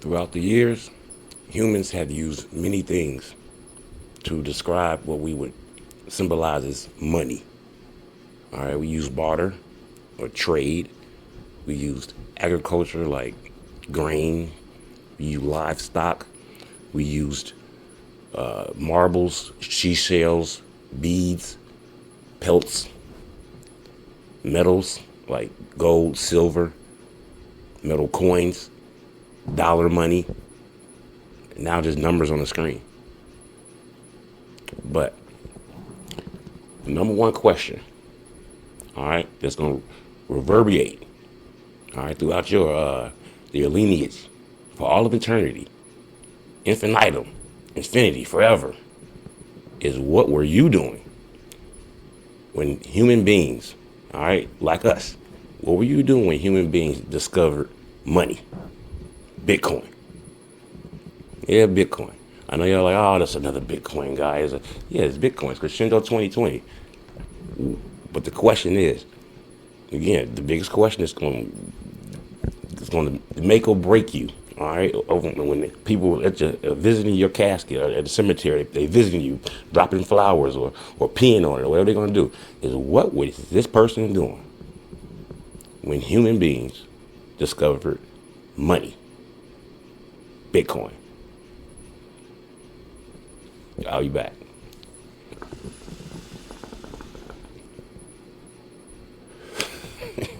Throughout the years, humans have used many things to describe what we would symbolize as money. All right, we use barter or trade. We used agriculture like grain. We used livestock. We used marbles, seashells, beads, pelts, metals like gold, silver, metal coins, dollar money. Now just numbers on the screen. But the number one question, all right, that's going to reverberate, all right, throughout your lineage for all of eternity, infinitum, infinity, forever, is what were you doing when human beings, all right, like us, what were you doing when human beings discovered money, Bitcoin? Yeah, Bitcoin. I know you're like, oh, that's another Bitcoin guy. Yeah, it's Bitcoin. It's Crescendo 2020. But the question is, again, the biggest question is going to make or break you. All right, when the people visiting your casket or at the cemetery, they visiting you, dropping flowers or peeing on it, or whatever they're going to do, is what was this person doing when human beings discovered money, Bitcoin? I'll be back.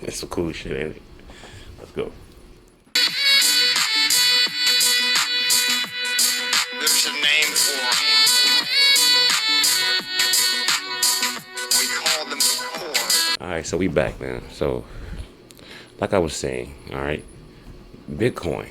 It's some cool shit, ain't it? Let's go. There's a name for them. We call them the poor. All right, so we back, man. So, like I was saying, all right, Bitcoin.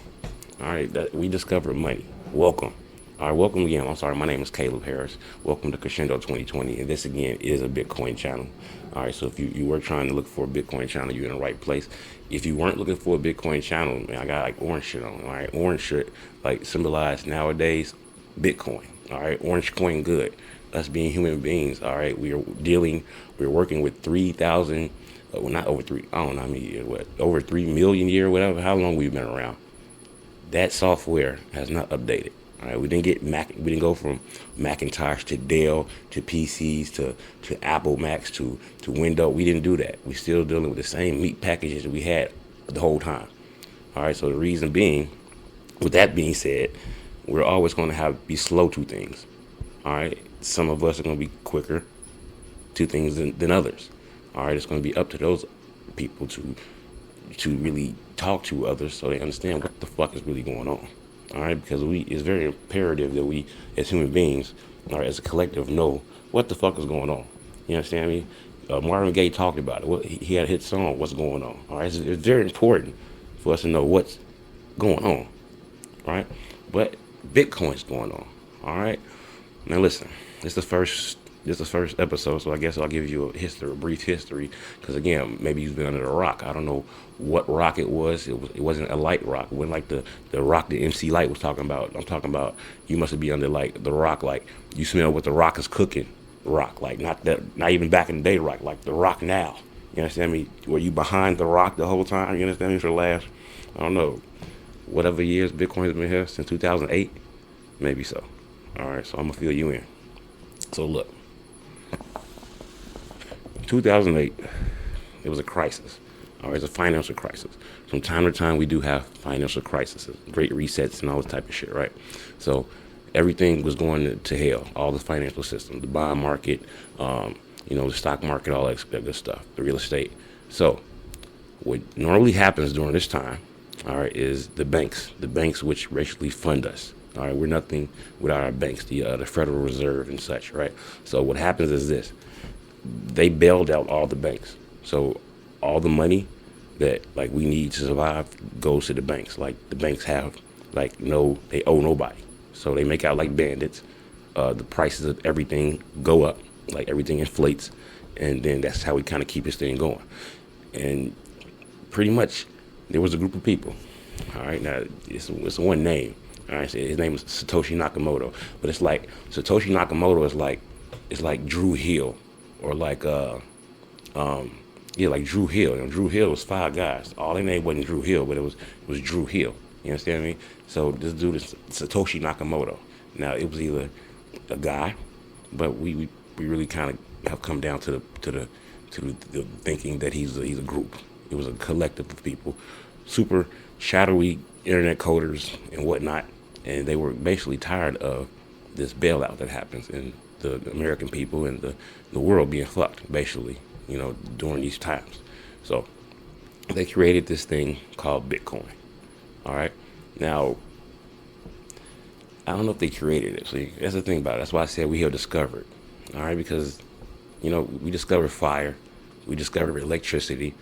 All right, we discovered money. Welcome. All right, welcome again. I'm sorry, my name is Caleb Harris. Welcome to Crescendo 2020, and this again is a Bitcoin channel. All right, so if you were trying to look for a Bitcoin channel, you're in the right place. If you weren't looking for a Bitcoin channel, man, I got like orange shit on. All right, orange shit like symbolized nowadays Bitcoin. All right, orange coin good. Us being human beings. All right, we're working with 3,000. Well, not over three. I don't know how many years. What, over 3 million years, whatever. How long we've been around? That software has not updated. All right, we didn't get Mac. We didn't go from Macintosh to Dell to PCs to Apple Macs to Windows. We didn't do that. We still dealing with the same meat packages that we had the whole time. All right. So the reason being, with that being said, we're always going to be slow to things. All right. Some of us are going to be quicker to things than others. All right. It's going to be up to those people to really talk to others so they understand what the fuck is really going on. All right, because it's very imperative that we, as human beings, all right, as a collective, know what the fuck is going on. You understand me? Marvin Gaye talked about it. He had a hit song, "What's Going On." All right, it's very important for us to know what's going on. All right, but Bitcoin's going on. All right, now listen. This is the first episode, so I guess I'll give you a brief history, because again, maybe you've been under a rock. I don't know what rock it was. It wasn't a light rock. It wasn't like the rock that MC Light was talking about. I'm talking about you must be under like the rock, like you smell what the rock is cooking. Rock, like not even back in the day rock, like the rock now. You understand me? Were you behind the rock the whole time? You understand me? For the last, I don't know, whatever years Bitcoin's been here, since 2008, maybe so. All right, so I'm gonna fill you in. So look. 2008, it was a crisis. All right, it's a financial crisis. From time to time, we do have financial crises, great resets and all this type of shit, right? So everything was going to hell, all the financial system, the bond market, the stock market, all that good stuff, the real estate. So what normally happens during this time, all right, is the banks which basically fund us. All right, we're nothing without our banks, the Federal Reserve and such, right? So what happens is this. They bailed out all the banks. So all the money that like we need to survive goes to the banks. Like the banks have they owe nobody. So they make out like bandits. The prices of everything go up, like everything inflates, and then that's how we kind of keep this thing going. And pretty much there was a group of people. All right, now it's one name. All right, so his name is Satoshi Nakamoto, but it's like Satoshi Nakamoto is like Drew Hill. Or like Drew Hill. Drew Hill was 5 guys. All their name wasn't Drew Hill, but it was Drew Hill. You understand me? So this dude is Satoshi Nakamoto. Now it was either a guy, but we really kind of have come down to the thinking that he's a group. It was a collective of people, super shadowy internet coders and whatnot, and they were basically tired of this bailout that happens and the American people and the world being fucked, basically, during these times. So they created this thing called Bitcoin. All right. Now, I don't know if they created it. See, that's the thing about it. That's why I said we have discovered. All right, because we discovered fire, we discovered electricity.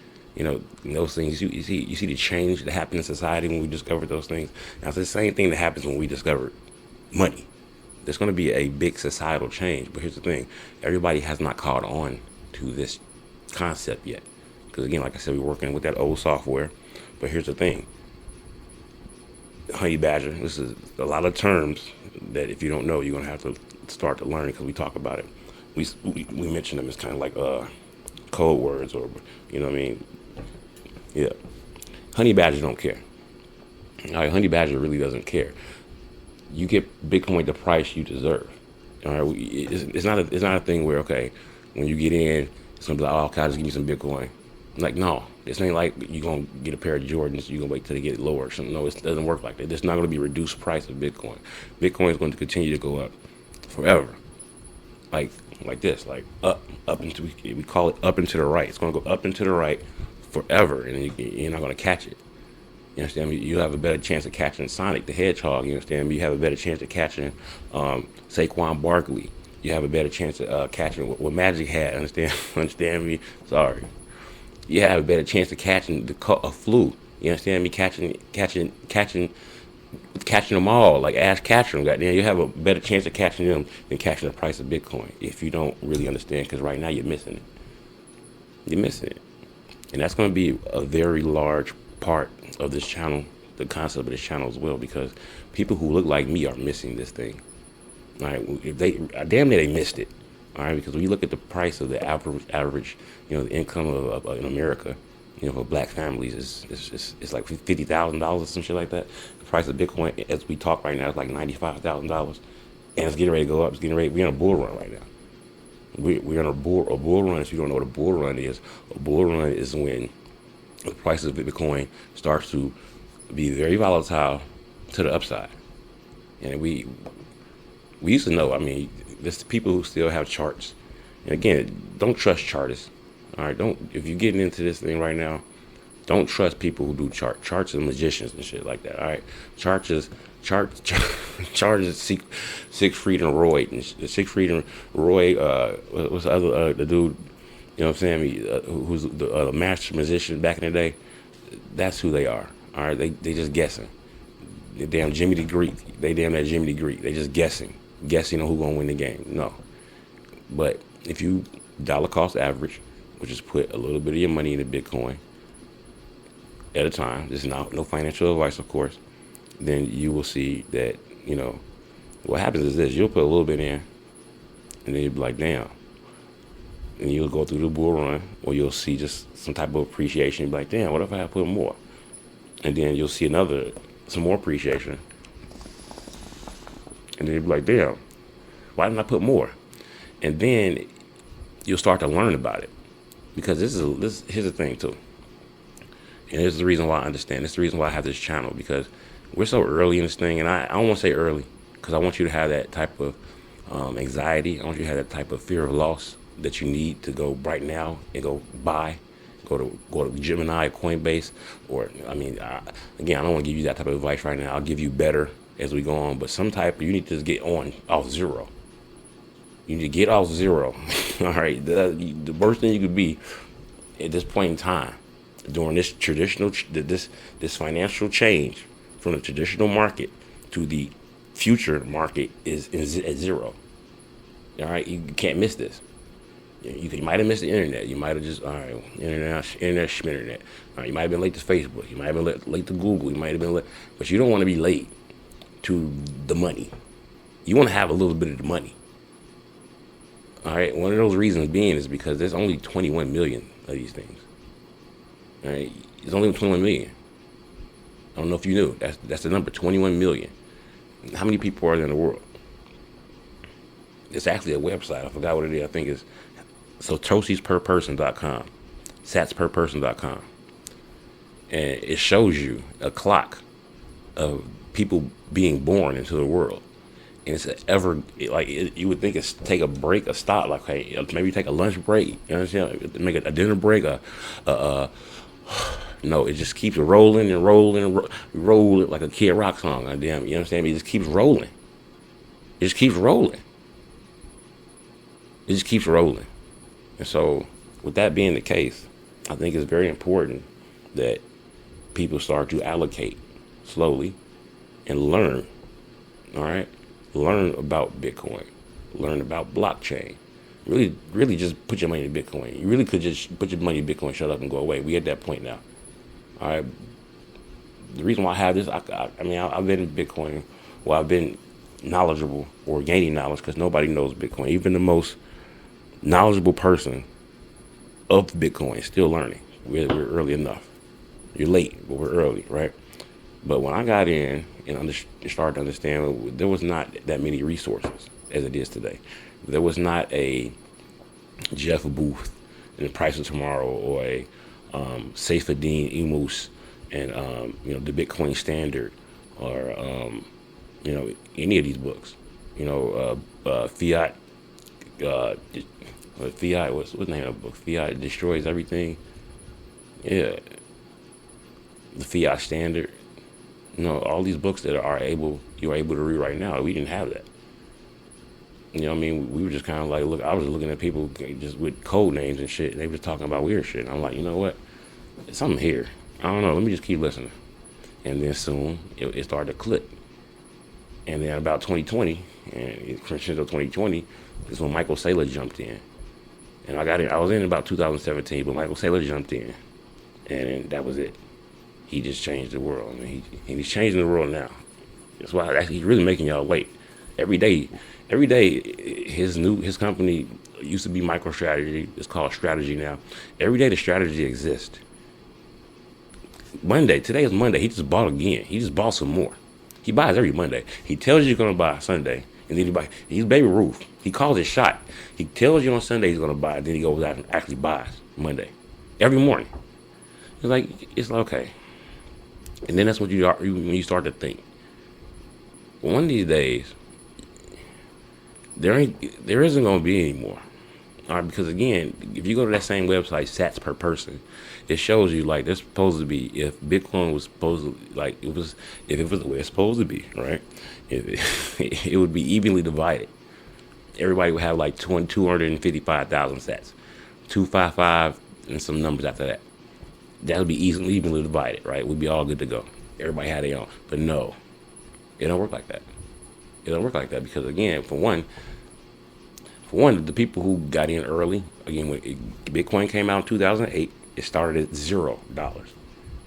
Those things. You see the change that happened in society when we discovered those things. Now it's the same thing that happens when we discovered money. There's going to be a big societal change. But here's the thing: everybody has not caught on to this concept yet. Because again, like I said, we're working with that old software. But here's the thing: honey badger. This is a lot of terms that if you don't know, you're gonna have to start to learn because we talk about it. We mention them as kind of like code words, or you know what I mean. Yeah, honey badger don't care. All right, honey badger really doesn't care. You get Bitcoin the price you deserve. All right, it's not a thing where okay, when you get in, it's gonna be like, oh, okay, I'll just give you some Bitcoin. Like, no, this ain't like you're going to get a pair of Jordans, you're going to wait till they get lower. So, no, it doesn't work like that. There's not going to be a reduced price of Bitcoin. Bitcoin is going to continue to go up forever. Like this, like up into, we call it up and to the right. It's going to go up and to the right forever, and you're not going to catch it. You understand me? You have a better chance of catching Sonic the Hedgehog. You understand me? You have a better chance of catching Saquon Barkley. You have a better chance of catching what Magic had. Understand me? Sorry. You have a better chance of catching a flu. You understand me? Catching them all, like Ash Ketchum. Goddamn, you have a better chance of catching them than catching the price of Bitcoin. If you don't really understand, because right now you're missing it. You're missing it, and that's going to be a very large part of this channel, the concept of this channel as well, because people who look like me are missing this thing. All right, if damn near they missed it. All right, because when you look at the price of the average, the income of in America, for black families is like $50,000 or some shit like that. The price of Bitcoin, as we talk right now, is like $95,000, and it's getting ready to go up. We're in a bull run right now. We're in a bull run. If you don't know what a bull run is when the price of Bitcoin starts to be very volatile to the upside, and we used to know. I mean, there's people who still have charts. And again, don't trust chartists. All right, if you're getting into this thing right now, don't trust people who do charts are magicians and shit like that. All right, charts is Siegfried and Roy, what's the other the dude, what I'm saying, who's the master musician back in the day. That's who they are. All right, they just guessing. They damn Jimmy the Greek. They damn that Jimmy the Greek. They just guessing on who's gonna win the game. No, but if you dollar cost average, which is put a little bit of your money into Bitcoin at a time, this is no financial advice, of course, then you will see that, what happens is this: you'll put a little bit in, and then you'll be like, damn, and you'll go through the bull run, or you'll see just some type of appreciation. You'll be like, damn, what if I had put more? And then you'll see some more appreciation. And then you'll be like, damn, why didn't I put more? And then you'll start to learn about it. Because here's the thing too. And here's the reason why I understand. This is the reason why I have this channel, because we're so early in this thing. And I don't want to say early, because I want you to have that type of anxiety. I want you to have that type of fear of loss that you need to go right now and go buy. Go to Gemini, Coinbase, or again, I don't want to give you that type of advice right now. I'll give you better as we go on, but you need to just get off zero. You need to get off zero. All right, the worst thing you could be at this point in time during this this financial change from the traditional market to the future market is at zero. All right, you can't miss this. You might have missed the internet. You might have just, internet, schminternet. All right, you might have been late to Facebook. You might have been late to Google. You might have been late, but you don't want to be late to the money. You want to have a little bit of the money. All right, one of those reasons being is because there's only 21 million of these things. All right, there's only 21 million. I don't know if you knew. That's the number, 21 million. How many people are there in the world? It's actually a website. I forgot what it is. I think it's satoshisperperson.com, satsperperson.com. And it shows you a clock of people being born into the world. And it's you would think it's take a break, a stop, like, hey, maybe take a lunch break, you understand? Make a dinner break, no, it just keeps rolling and rolling and roll it like a Kid Rock song. Damn, you understand me? It just keeps rolling. It just keeps rolling. It just keeps rolling. And so, with that being the case, I think it's very important that people start to allocate slowly and learn. All right, learn about Bitcoin, learn about blockchain. Really, just put your money in Bitcoin. You really could just put your money in Bitcoin, shut up, and go away. We at that point now. All right. The reason why I have this, I've been in Bitcoin. Well, I've been knowledgeable or gaining knowledge because nobody knows Bitcoin. Even the most knowledgeable person of Bitcoin is still learning. We're early enough. You're late, but we're early, right? But when I got in and started to understand, there was not that many resources as it is today. There was not a Jeff Booth in the Price of Tomorrow or a Saifedean Emus and the Bitcoin Standard or any of these books. Fiat. Fiat. What's the name of the book? Fiat Destroys Everything. Yeah, the Fiat Standard. All these books that you're able to read right now. We didn't have that. You know what I mean? We were just kind of like, look, I was looking at people just with code names and shit. They were talking about weird shit. And I'm like, you know what? There's something here. I don't know. Let me just keep listening. And then soon it started to click. And then about 2020, and Crescendo 2020, is when Michael Saylor jumped in. And I was in about 2017, but Michael Saylor jumped in. And that was it. He just changed the world. And he's changing the world now. That's why he's really making y'all wait. Every day, his company used to be MicroStrategy. It's called Strategy now. Every day the strategy exists. Today is Monday. He just bought again. He just bought some more. He buys every Monday. He tells you he's gonna buy Sunday, and then he's Baby Ruth. He calls his shot. He tells you on Sunday he's gonna buy, then he goes out and actually buys Monday, every morning. It's like okay. And then that's what when you start to think. One of these days, there isn't gonna be any more. All right, because again, if you go to that same website, Sats per person, it shows you like there's supposed to be, if Bitcoin was supposed to, if it was the way it's supposed to be, right? It would be evenly divided. Everybody would have like 255,000 Sats, 255 and some numbers after that. That would be evenly divided, right? We'd be all good to go. Everybody had their own, but no, it don't work like that. It don't work like that because again, for one, the people who got in early, again, when Bitcoin came out in 2008, it started at $0.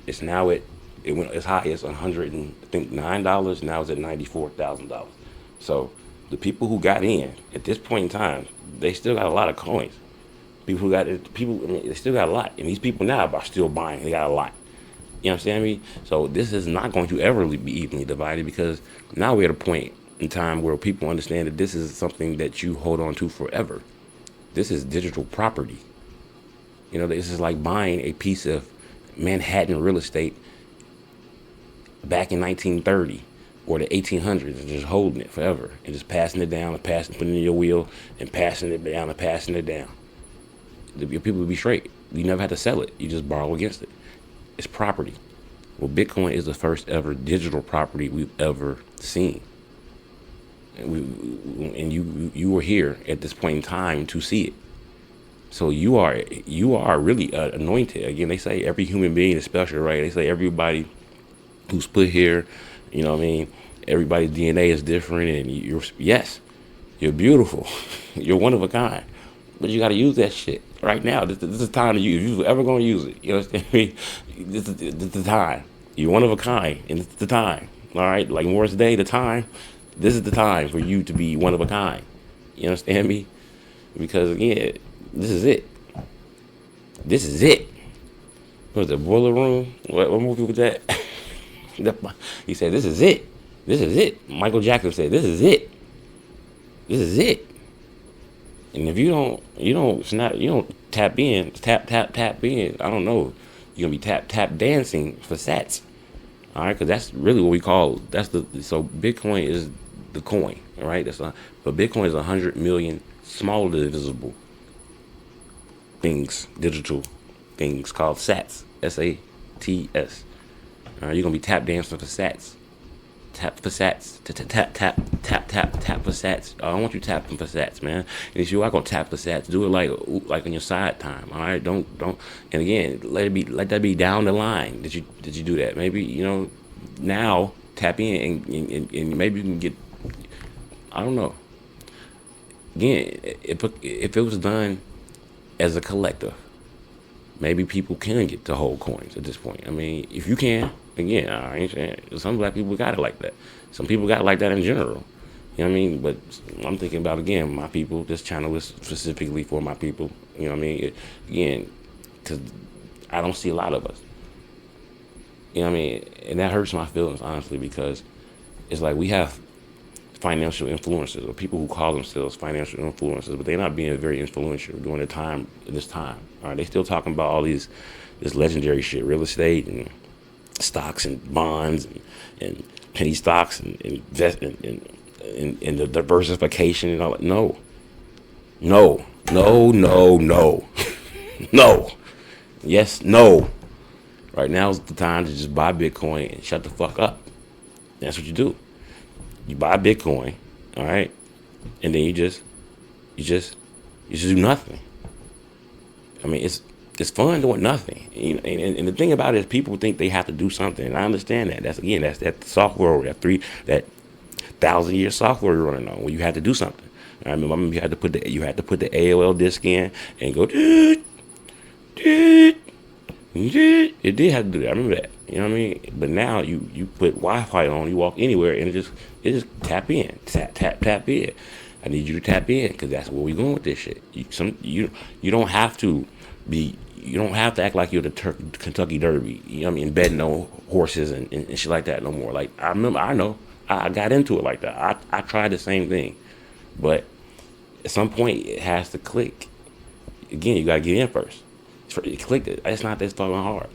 It's now it went as high as $109. Now it's at $94,000. So the people who got in at this point in time, they still got a lot of coins. They still got a lot, and these people now are still buying. They got a lot. You understand me? So this is not going to ever be evenly divided because now we're at a point in time where people understand that this is something that you hold on to forever. This is digital property. This is like buying a piece of Manhattan real estate back in 1930 or the 1800s and just holding it forever and just passing it down and putting it in your wheel and passing it down and passing it down. Your people would be straight. You never had to sell it. You just borrow against it. It's property. Well, Bitcoin is the first ever digital property we've ever seen. And you were here at this point in time to see it. So you are really anointed. Again, they say every human being is special, right? They say everybody who's put here, you know what I mean? Everybody's DNA is different, and you're beautiful. You're one of a kind. But you got to use that shit right now. This is the time to use. If you're ever going to use it, you understand me? This is the time. You're one of a kind, and it's the time. All right, like Morris Day, the time. This is the time for you to be one of a kind. You understand me? Because again, this is it. This is it. What was the Boiler Room? What movie was that? He said, "This is it. This is it." Michael Jackson said, "This is it. This is it." And if you don't tap in, tap in. I don't know. You're gonna be tap dancing for sats. All right, because that's really what we call so Bitcoin is the coin, all right? But Bitcoin is 100 million small divisible things, digital things called Sats, SATS. All right, you're gonna be tap dancing for Sats, tap for Sats, tap for Sats. I don't want you tapping for Sats, man. And if you are gonna tap for Sats, do it like on your side time. All right, don't. And again, let that be down the line. Did you do that? Maybe now tap in and maybe you can get. I don't know. Again, if it was done as a collective, maybe people can get to hold coins at this point. I mean, if you can, again, I ain't saying some black people got it like that. Some people got it like that in general. You know what I mean? But I'm thinking about, again, my people. This channel is specifically for my people. You know what I mean? Again, because I don't see a lot of us. You know what I mean? And that hurts my feelings, honestly, because it's like we have financial influencers or people who call themselves financial influencers, but they're not being very influential during this time. All right, they still talking about all this legendary shit, real estate and stocks and bonds and penny stocks and investment and the diversification and all that. No. No. Yes, no. Right now is the time to just buy Bitcoin and shut the fuck up. That's what you do. You buy Bitcoin, all right, and then you just do nothing. I mean, it's fun doing nothing. And the thing about it is, people think they have to do something, and I understand that. That's that software, that 1,000-year software you're running on, where you had to do something. I remember you had to put the AOL disk in and go. It did have to do that. I remember that. You know what I mean? But now you put Wi-Fi on, you walk anywhere, and it just tap in, tap in. I need you to tap in because that's where we going with this shit. You don't have to act like you're the Kentucky Derby. You know what I mean? Betting on horses and shit like that no more. Like I know I got into it like that. I tried the same thing, but at some point it has to click. Again, you gotta get in first. Click it. It's not this fucking hard.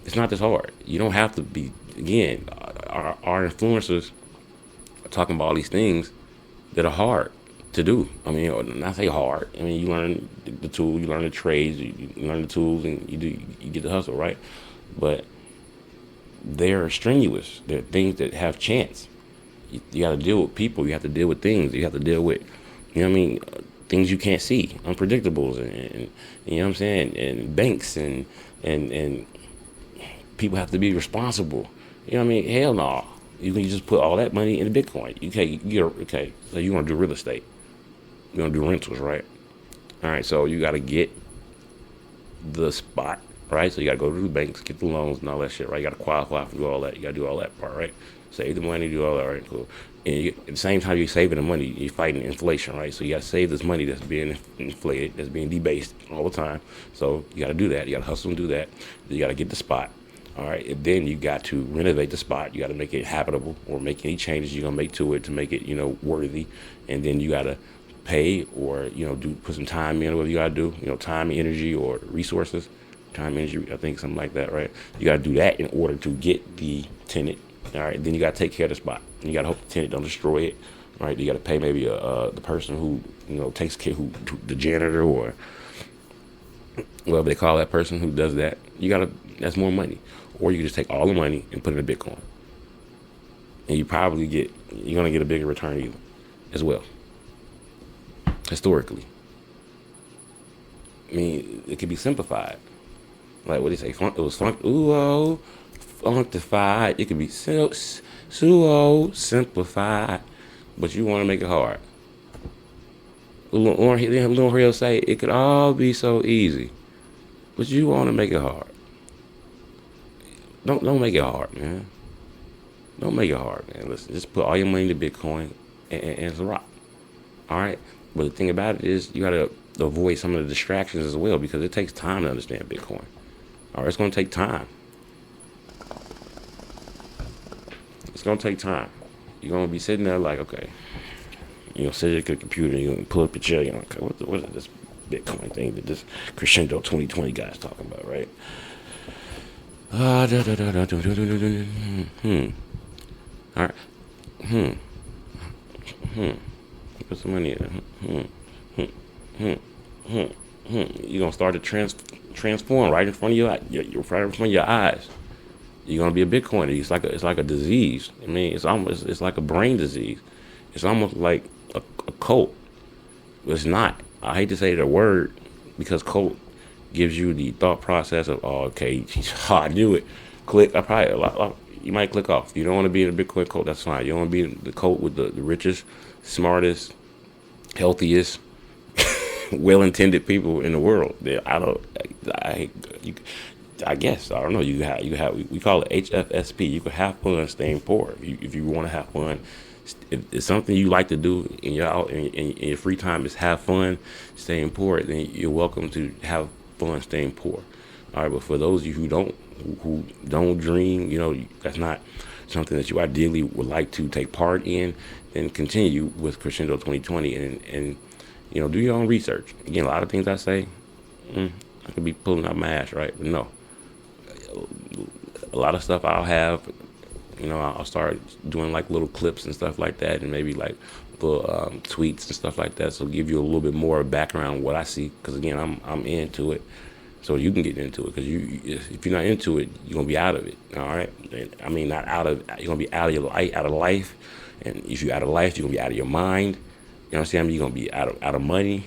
It's not this hard. You don't have to be. Again, our influencers are talking about all these things that are hard to do. I mean, not say hard. I mean, you learn the tool, you learn the trades, you learn the tools, and you get the hustle, right? But they're strenuous. They're things that have chance. You got to deal with people. You have to deal with things. You have to deal with, you know what I mean, things you can't see, unpredictables, and you know what I'm saying, and banks and people have to be responsible. You know what I mean? Hell no. You can just put all that money into Bitcoin. Okay. So you want to do real estate? You want to do rentals, right? All right. So you got to get the spot, right? So you got to go to the banks, get the loans and all that shit, right? You got to qualify for all that. You got to do all that part, right? Save the money, do all that, right? Cool. And at the same time you're saving the money, you're fighting inflation, right? So you got to save this money that's being inflated, that's being debased all the time. So you got to do that. You got to hustle and do that. You got to get the spot. All right, and then you got to renovate the spot. You got to make it habitable, or make any changes you're gonna make to it to make it, worthy. And then you got to pay, or put some time in, whatever you got to do. Time, energy, or resources. Time, energy, I think something like that, right? You got to do that in order to get the tenant. All right, then you got to take care of the spot. And you got to hope the tenant don't destroy it. All right, you got to pay maybe the person who takes care, the janitor or whatever they call that person who does that. That's more money. Or you can just take all the money and put it in Bitcoin. And you're going to get a bigger return either, as well. Historically. I mean, it could be simplified. Like what they say, it was functified. It could be simplified, but you want to make it hard. Lauren Hill say it could all be so easy, but you want to make it hard. Don't make it hard, man. Don't make it hard, man. Listen, just put all your money into Bitcoin and it's a rock. All right? But the thing about it is you got to avoid some of the distractions as well, because it takes time to understand Bitcoin. All right? It's going to take time. It's gonna take time. You're gonna be sitting there like, okay, sit at the computer, you're gonna pull up the chair, okay, what is this Bitcoin thing that this Crescendo 2020 guy's talking about, right? All right. Put some money in. You're gonna start to transform right in front of right in front of your eyes. You're gonna be a Bitcoiner. It's like a disease. I mean, it's like a brain disease. It's almost like a cult. It's not. I hate to say the word because cult gives you the thought process of, oh, okay, I knew it. Click. You might click off. You don't want to be in a Bitcoin cult. That's fine. You don't want to be in the cult with the richest, smartest, healthiest, well-intended people in the world. I guess I don't know. You have. We call it HFSP. You can have fun staying poor if you want to have fun. If it's something you like to do in your free time is have fun staying poor. Then you're welcome to have fun staying poor. All right, but for those of you who don't dream, that's not something that you ideally would like to take part in, then continue with Crescendo 2020 and do your own research. Again, a lot of things I say, I could be pulling out my ass, right? But no, a lot of stuff I'll have, I'll start doing like little clips and stuff like that, and maybe like little tweets and stuff like that. So give you a little bit more background on what I see, because again, I'm into it. So you can get into it, because if you're not into it, you're gonna be out of it. All right, I mean, not out of. You're gonna be out of life, and if you're out of life, you're gonna be out of your mind. You know what I'm saying? You're gonna be out of money.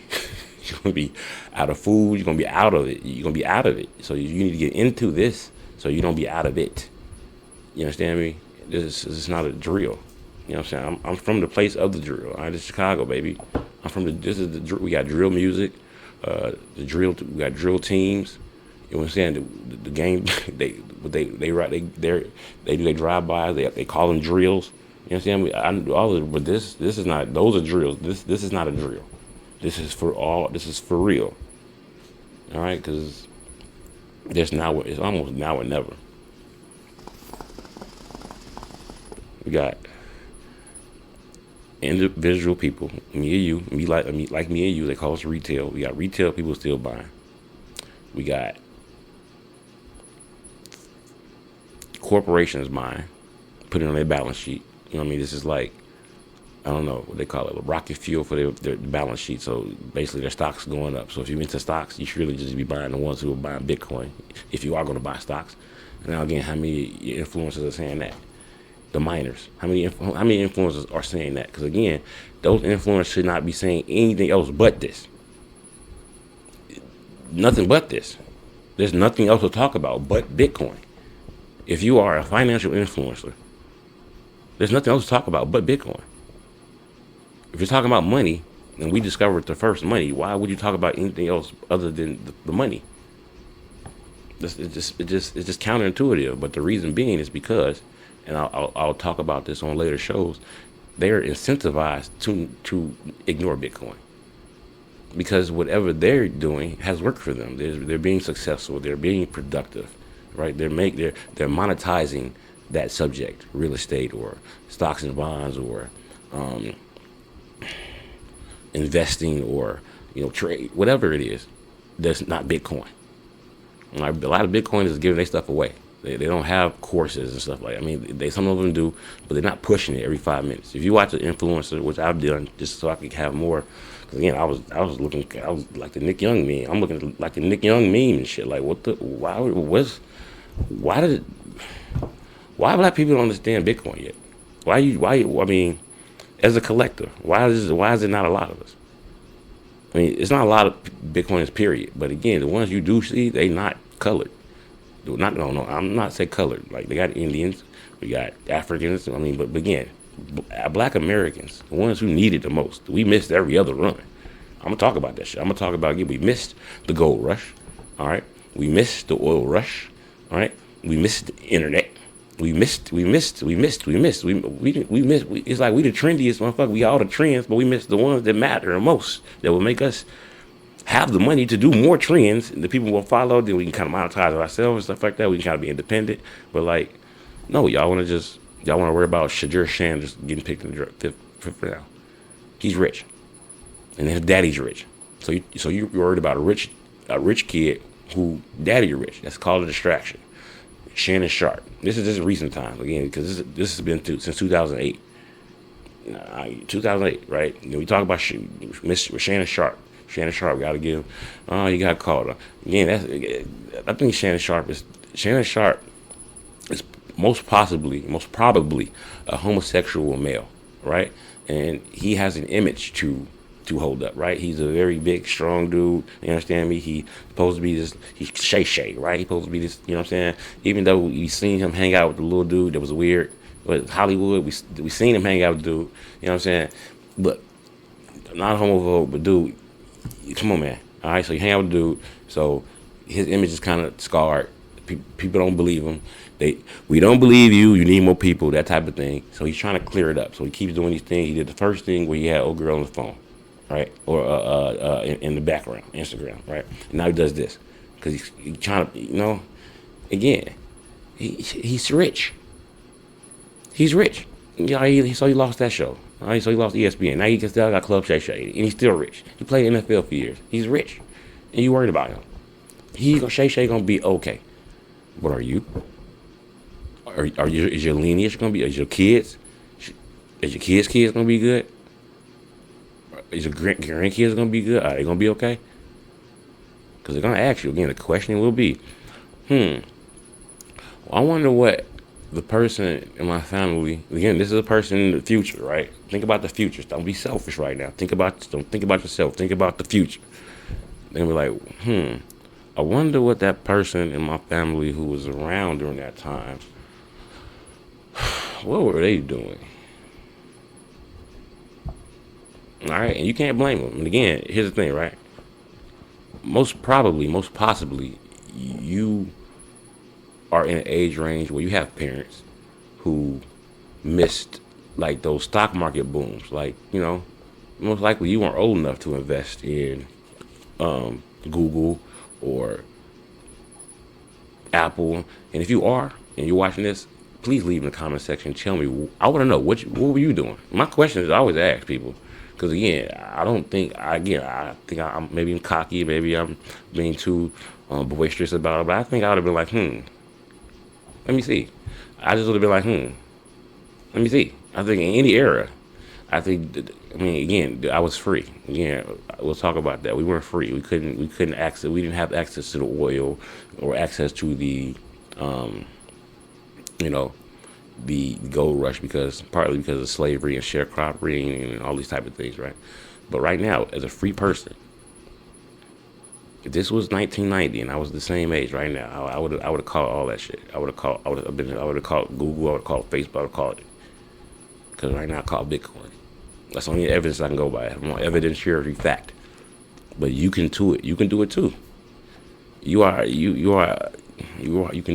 You're gonna be out of food. You're gonna be out of it. You're gonna be out of it. So you need to get into this, so you don't be out of it. You understand me? This is not a drill. You know what I'm saying? I'm from the place of the drill. All right, it's Chicago, baby. We got drill music. We got drill teams. You know what I'm saying? The game, they do their drive-bys. They call them drills. You know what I'm saying? I do all of it, but this is not. Those are drills. This is not a drill. This is for real. All right, because it's almost now or never. We got individual people, me and you, like me and you. They call us retail. We got retail people still buying. We got corporations buying, putting on their balance sheet. You know what I mean? This is like, I don't know what they call it, a rocket fuel for their balance sheet. So basically, their stocks going up. So if you're into stocks, you should really just be buying the ones who are buying Bitcoin, if you are going to buy stocks. Now again, how many influencers are saying that? The miners. How many influencers are saying that? Because again, those influencers should not be saying anything else but this. Nothing but this. There's nothing else to talk about but Bitcoin. If you are a financial influencer, there's nothing else to talk about but Bitcoin. If you're talking about money, and we discovered the first money, why would you talk about anything else other than the money? It's just counterintuitive. But the reason being is because, and I'll talk about this on later shows, they're incentivized to ignore Bitcoin, because whatever they're doing has worked for them. They're being successful. They're being productive, right? They're monetizing that subject, real estate or stocks and bonds or investing or trade, whatever it is. That's not Bitcoin. Like, a lot of Bitcoiners is giving their stuff away. They don't have courses and stuff like that. I mean, some of them do, but they're not pushing it every 5 minutes. If you watch an influencer, which I've done just so I could have more, because again, I was like the Nick Young meme. I'm looking like the Nick Young meme and shit. Like, why black people don't understand Bitcoin yet? I mean, as a collector, why is it not a lot of us? I mean, it's not a lot of Bitcoiners, period. But again, the ones you do see, they not colored. No, I'm not say colored. Like, they got Indians, we got Africans. I mean, but again, black Americans, the ones who need it the most. We missed every other run. I'm gonna talk about that shit. I'm gonna talk about, again, we missed the gold rush. All right, we missed the oil rush. All right, we missed the internet. We missed. It's like we the trendiest motherfucker. We all the trends, but we missed the ones that matter the most, that will make us have the money to do more trends, and the people will follow. Then we can kind of monetize it ourselves and stuff like that. We can kind of be independent. But like, no, y'all want to just Y'all want to worry about Shadur Shan just getting picked in the fifth round. He's rich, and his daddy's rich. So you're worried about a rich kid who daddy rich. That's called a distraction. Shannon Sharp. This is just recent time again because this has been since 2008. 2008, right? We talk about Shannon Sharp. Shannon Sharp got to give. Oh, he got called. Again, I think Shannon Sharp is most probably a homosexual male, right? And he has an image to hold up, right? He's a very big, strong dude. You understand me? He's supposed to be this. He's Shay, right? He's supposed to be this. You know what I'm saying? Even though we seen him hang out with the little dude that was weird, but Hollywood, we seen him hang out with the dude. You know what I'm saying? But not homophobe, but dude, come on, man. All right, so you hang out with the dude, so his image is kind of scarred. People don't believe him. We don't believe you. You need more people. That type of thing. So he's trying to clear it up. So he keeps doing these things. He did the first thing where he had old girl on the phone, right, or in the background, Instagram, right. And now he does this because he's trying to, again, he's rich. He's rich. So he lost that show. Right? So he lost ESPN. Now he still got Club Shay, and he's still rich. He played NFL for years. He's rich, and you worried about him. Shay gonna be okay. What are you? Is your lineage gonna be? Is your kids gonna be good? Is your grandkids gonna be good? Are they gonna be okay? Because they're gonna ask you again. The question will be, I wonder what the person in my family. Again, this is a person in the future, right? Think about the future. Don't be selfish right now. Don't think about yourself. Think about the future. They're gonna be like, I wonder what that person in my family who was around during that time, what were they doing? All right, and you can't blame them. And again, here's the thing, right? Most possibly, you are in an age range where you have parents who missed like those stock market booms. Like, most likely you weren't old enough to invest in Google or Apple. And if you are, and you're watching this, please leave in the comment section. Tell me. I want to know what were you doing. My question is I always ask people, because again, I think I'm maybe I'm cocky, maybe I'm being too boisterous about it, but I think I would have been like, let me see. I just would have been like, let me see. I think in any era, again, I was free. Again, we'll talk about that. We weren't free. We couldn't access. We didn't have access to the oil or access to the, the gold rush partly because of slavery and sharecropping and all these type of things, right? But right now, as a free person, if this was 1990 and I was the same age right now, I would have called all that shit. I would have called Google. I would have called Facebook. I would have called it. Because right now I call Bitcoin. That's the only evidence I can go by. I'm on evidentiary fact. But you can do it. You can do it too. You can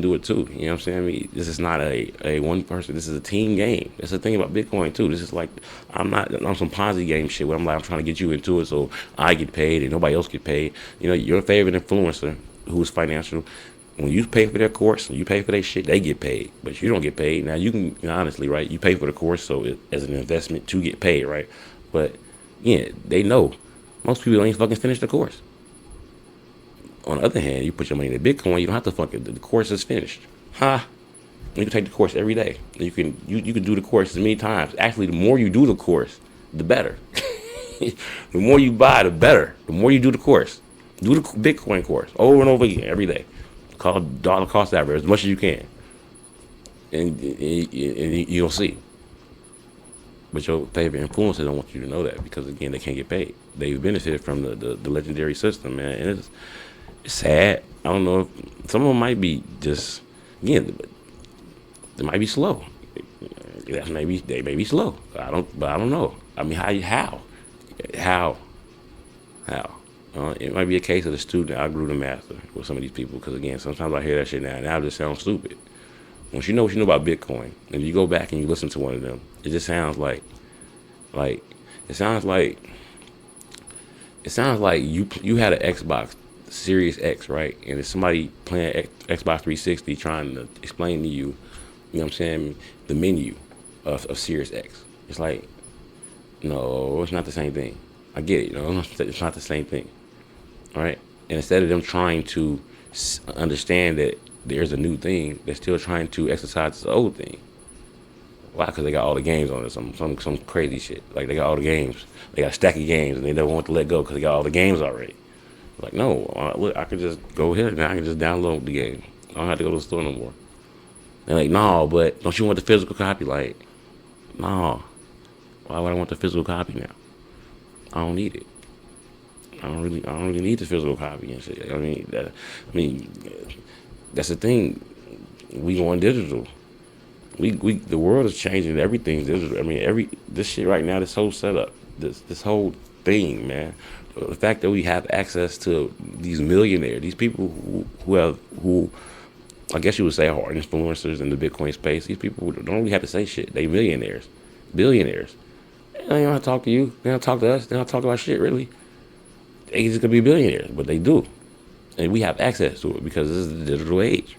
do it too. You know what I'm saying? I mean, this is not a one person. This is a team game. That's the thing about Bitcoin too. This is like I'm some Ponzi game shit where I'm trying to get you into it so I get paid and nobody else get paid. Your favorite influencer who's financial. When you pay for their course, when you pay for their shit, they get paid, but you don't get paid. Now you can honestly, right? You pay for the course, so as an investment to get paid, right? But yeah, they know most people don't even fucking finish the course. On the other hand, you put your money in the Bitcoin, you don't have to the course is finished. You can take the course every day. You can do the course as many times. Actually, the more you do the course, the better. The more you buy, the better. The more you do the course. Do the Bitcoin course over and over again every day. Call dollar cost average as much as you can, and you'll see. But your favorite influencers don't want you to know that because again, they can't get paid. They benefit from the legendary system, man, and it's sad. I don't know if some of them might be just again, they might be slow. They may be slow. I don't know. I mean, how? It might be a case of the student outgrew the master with some of these people. Because again, sometimes I hear that shit now, and now it just sounds stupid. Once you know what you know about Bitcoin, and you go back and you listen to one of them, it just sounds like it sounds like you had an Xbox Series X, right? And there's somebody playing Xbox 360 trying to explain to you You know what I'm saying? The menu of Sirius X. It's like, no, it's not the same thing. I get it, it's not the same thing. All right. And instead of them trying to understand that there's a new thing, they're still trying to exercise this old thing. Why? Because they got all the games on it, some crazy shit. Like they got all the games, they got a stack of games, and they don't want to let go because they got all the games already. Like no, look, I could just go here and I can just download the game. I don't have to go to the store no more. They're like, no, but don't you want the physical copy? Like, no, why would I want the physical copy now? I don't need it. I don't really need the physical copy and shit. I mean, that's the thing. We going digital. The world is changing. Everything's digital. I mean, this shit right now, this whole setup, this whole thing, man. The fact that we have access to these millionaires, these people who I guess you would say are influencers in the Bitcoin space. These people don't really have to say shit. They millionaires, billionaires. They don't have to talk to you. They don't talk to us. They don't talk about shit really. They just gonna be billionaires, but they do, and we have access to it because this is the digital age.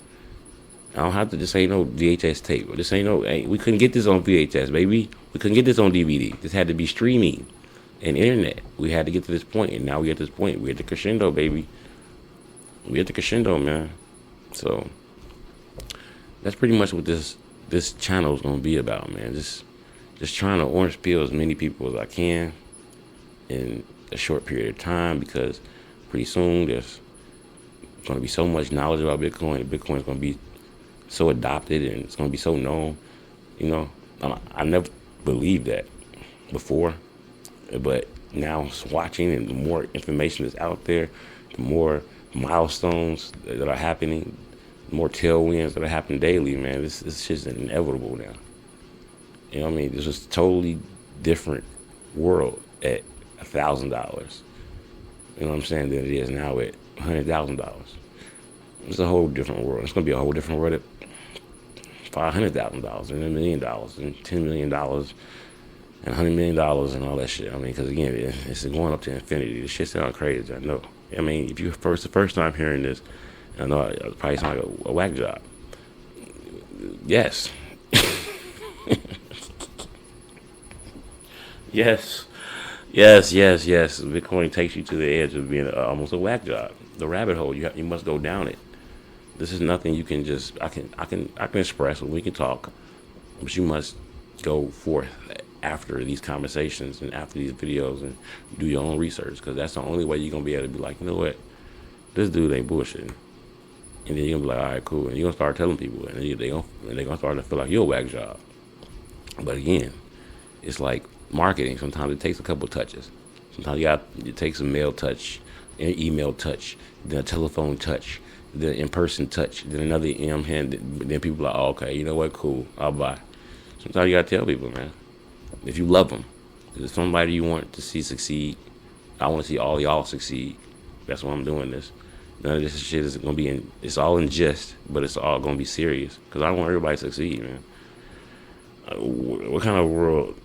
I don't have to. This ain't no VHS tape. This ain't no. We couldn't get this on VHS, baby. We couldn't get this on DVD. This had to be streaming and internet. We had to get to this point, and now we at this point. We're at the crescendo, baby. We at the crescendo, man. So that's pretty much what this channel is gonna be about, man. Just trying to orange peel as many people as I can in a short period of time, because pretty soon there's going to be so much knowledge about Bitcoin. Bitcoin is going to be so adopted and it's going to be so known. I never believed that before, but now watching, and the more information that's out there, the more milestones that are happening, the more tailwinds that are happening daily, man. This shit's inevitable now. You know what I mean? This was a totally different world at $1,000. You know what I'm saying? Than it is now at $100,000. It's a whole different world. It's gonna be a whole different world at $500,000 and $1 million and $10 million and $100 million and all that shit. I mean, because again, it's going up to infinity. This shit sounds crazy. I know. I mean, if you're the first time hearing this, I know it probably sounds like a whack job. Yes. Yes. Bitcoin takes you to the edge of being almost a whack job. The rabbit hole. You must go down it. This is nothing you can just. I can express, and we can talk, but you must go forth after these conversations and after these videos and do your own research, because that's the only way you're gonna be able to be like, you know what, this dude ain't bullshitting. And then you're gonna be like, all right, cool, and you're gonna start telling people, and they're gonna start to feel like you're a whack job. But again, it's like marketing. Sometimes it takes a couple touches. Sometimes it takes a mail touch, an email touch, then a telephone touch, then in-person touch, then another hand. Then people are like, oh, okay, you know what, cool, I'll buy. Sometimes you gotta tell people, man, if you love them, if there's somebody you want to see succeed, I want to see all y'all succeed. That's why I'm doing this. None of this shit is gonna be it's all in jest, but it's all gonna be serious, because I want everybody to succeed, man. What kind of world?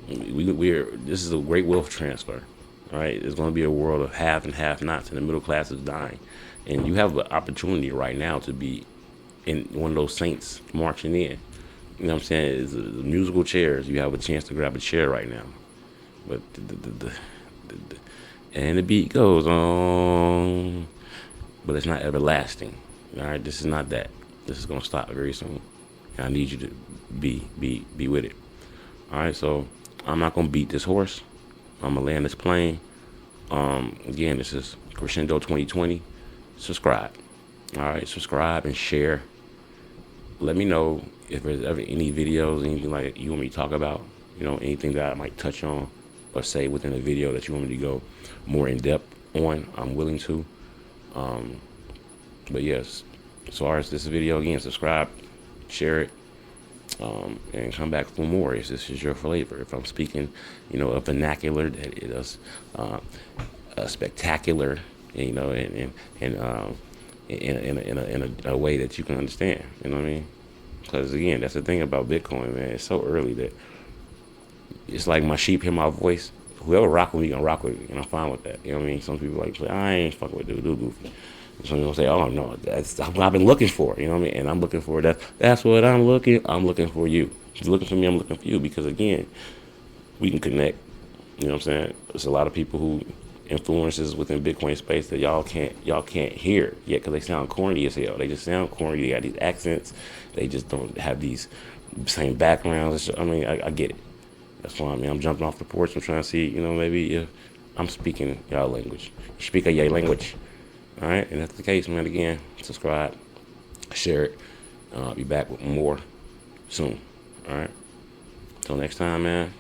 This is a great wealth transfer. All right, it's going to be a world of have and have nots, and the middle class is dying. And you have an opportunity right now to be in one of those saints marching in. You know what I'm saying? It's the musical chairs. You have a chance to grab a chair right now. But and the beat goes on, but it's not everlasting. All right, this is not that. This is going to stop very soon. And I need you to be with it. All right, so I'm not gonna beat this horse. I'm gonna land this plane. Again, this is Crescendo 2020. Subscribe. All right, subscribe and share. Let me know if there's ever any videos, anything like you want me to talk about. Anything that I might touch on or say within a video that you want me to go more in depth on. I'm willing to. But yes, as far as this video, again, subscribe, share it. And come back for more if this is your flavor. If I'm speaking, a vernacular that is spectacular, in a way that you can understand. You know what I mean? Because again, that's the thing about Bitcoin, man. It's so early that it's like my sheep hear my voice. Whoever rock with me gonna rock with me, and I'm fine with that. You know what I mean? Some people like, I ain't fucking with dude goofy. So you'll say, "Oh no, that's what I've been looking for." You know what I mean? And I'm looking for that. That's what I'm looking. I'm looking for you. If you're looking for me, I'm looking for you. Because again, we can connect. You know what I'm saying? There's a lot of people who influences within Bitcoin space that y'all can't hear yet because they sound corny as hell. They just sound corny. They got these accents. They just don't have these same backgrounds. I mean, I get it. That's why I'm jumping off the porch. I'm trying to see, maybe if I'm speaking y'all language. Speak of your language. All right, and that's the case, man. Again, subscribe, share it. I'll be back with more soon. All right. Until next time, man.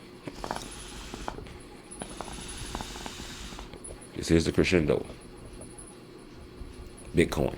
This is the Crescendo. Bitcoin.